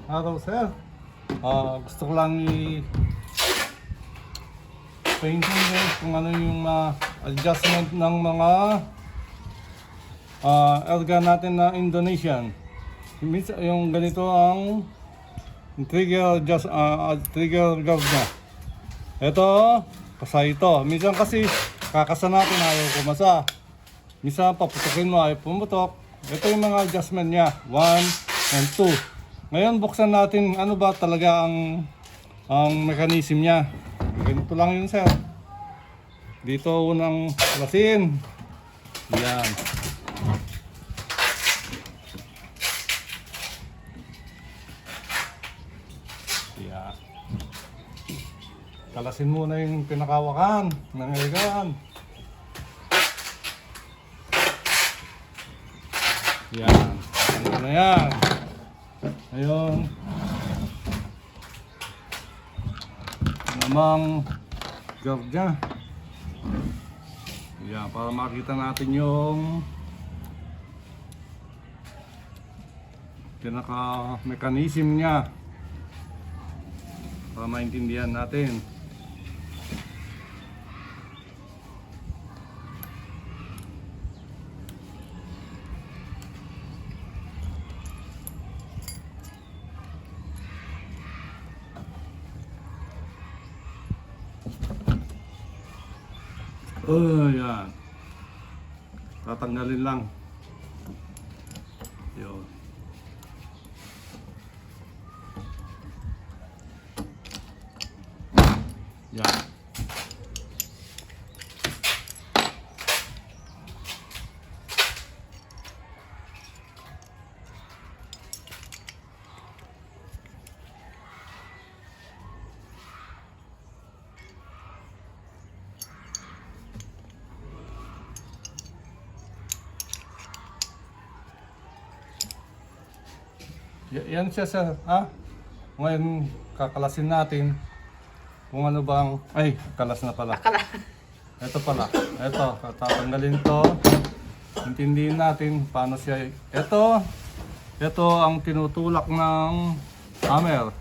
Araw sir, gusto ko lang i-painting kung ano yung adjustment ng mga organ natin na Indonesian. Yung ganito ang trigger guard na. Ito, kasa ito. Minsan kasi kakasa natin ayaw kumasa. Minsan paputukin mo ayaw pumutok. Ito yung mga adjustment niya, 1 and 2. Ngayon buksan natin ano ba talaga ang mechanism niya. Ganito lang yun sir. Dito unang klasin. Yan. Yan. Kalasin muna yung pinakawakan ng organ. Yan. Ano na yan. Ayun. Namang guard niya. Yan, para makita natin yung pinaka-mechanism niya. Para maintindihan natin. Yan. Tatanggalin lang. Yun. Yan. Yan siya sir, ha? Ngayon kakalasin natin kung ano bang, ay, kalas na pala. Ito pala, ito, tatanggalin to. Intindihin natin paano siya, ito ang tinutulak ng hammer.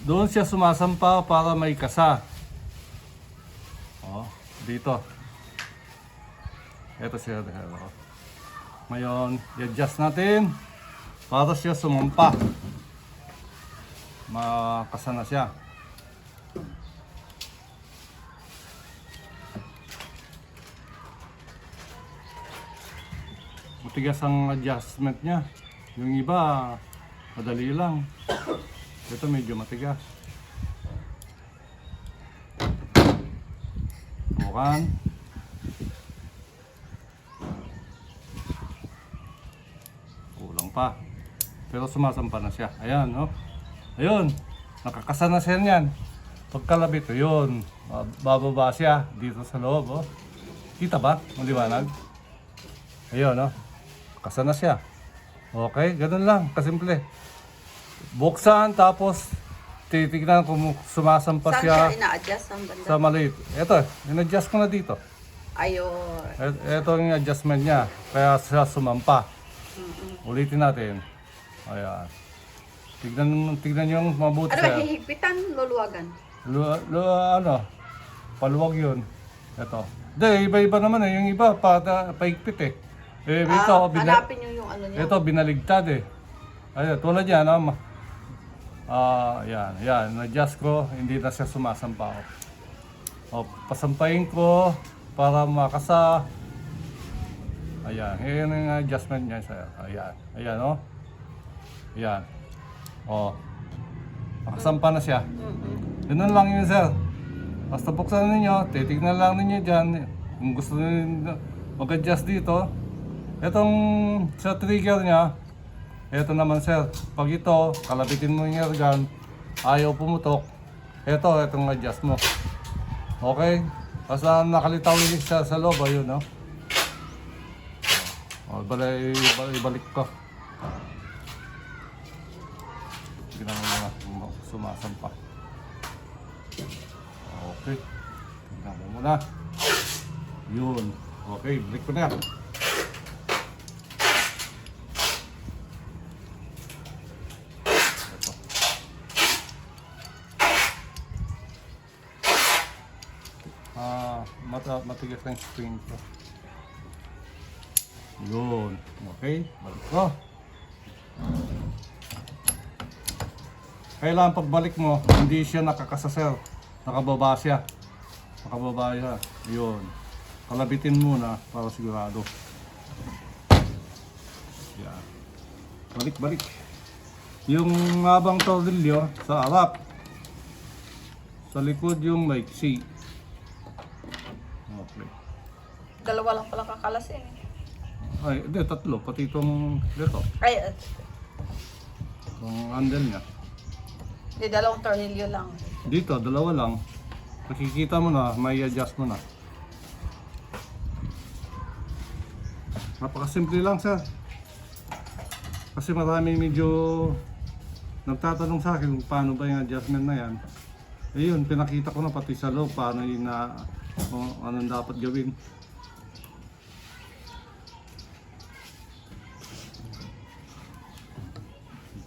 Doon siya sumasampa para may kasa. Oh, dito. Ito siya, ngayon, i-adjust natin. Para siya sumampa. Makasa na siya. Matigas ang adjustment niya. Yung iba, madali lang. Ito medyo matigas. Bukan. Kulang pa. Pero sumasampa na siya. Ayan, no? Ayun. Nakakasa na siya niyan. Pagkalabit, yun. Bababa siya dito sa loob, oh. Kita ba? Maliwanag? Ayun, no? Kasa na siya. Okay, ganun lang. Kasimple. Buksan, tapos titignan kung sumasampa siya. Saan siya ina-adjust ang banda? Sa maliit. Ito, in-adjust ko na dito. Ayun. Ito yung adjustment niya. Kaya siya sumampa. Ulitin natin. Ayan. Tignan yung mabuti Ano ba, siya. hihigpitan, luluwagan? Ano? Paluwag yun. Ito. Hindi, iba-iba naman eh. Yung iba, paigpit eh. Hanapin nyo yung ano niya. Ito, binaligtad eh. Ayan, tulad yan. Yan. Na-adjust ko, hindi na siya sumasampa. Pasampayin ko para makasa. Ayan, yan yung adjustment niya sir. Ayan, oh. Ayan. Oh. Nakasampa na siya. Ganun lang yun sir. Basta buksan ninyo, titignan lang ninyo dyan. Kung gusto ninyo mag-adjust dito. Itong sa trigger niya, ito naman sir. Pag ito, kalabitin mo yung organ, ayaw pumutok. Itong adjust mo. Okay? Basta nakalitaw siya sa loob, ayun, no? Ibalik ko. Ginagawa mo sumasampa. Okay. Tingnan mo muna. Yun. Okay, balik ko na. matigas na yung spring ko. Yun. Okay. Balik ko. Kailangan pagbalik mo, hindi siya nakakasasel. Nakababa siya. Nakababa siya. Yun. Kalabitin muna para sigurado. Yan. Balik. Yung habang tornilyo sa harap. Sa likod yung maiksi. Okay. Dalawa lang pala kakalas eh. Ay, hindi, tatlo. Pati itong dito. Ay, Itong handle niya. di dalawang tornilyo lang. Dito, dalawa lang. Nakikita mo na, may adjust mo na. Napakasimple lang, sir. Kasi marami medyo nagtatanong sa akin kung paano ba yung adjustment na yan. Ayun, pinakita ko na pati sa loob paano yung anong dapat gawin.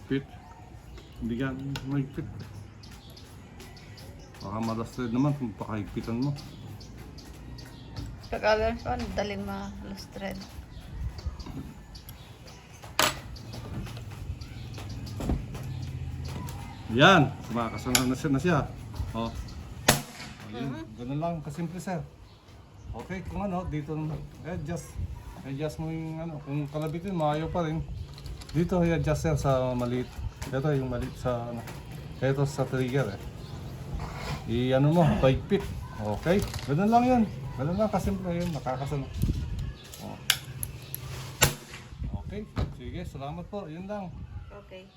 Fit. Hindi yan mahigpit. Baka malasted naman kung pakahigpitan mo. Kagawin ko, daling ma-lustred. Yan, sumakasama na siya. Oh. Ayun, ganun lang kasimple, sir. Okay, kung ano, dito adjust mo yung ano, kung kalabitin mo, ayaw pa rin. Dito i-adjust, sir, sa maliit. Ito yung maliit sa ano. Ito sa trigger eh. I-ano mo, paigpit. Okay, ganun lang yun. Ganun lang kasimple yun, nakakasama. Oh. Okay, sige, salamat po, yun lang. Okay.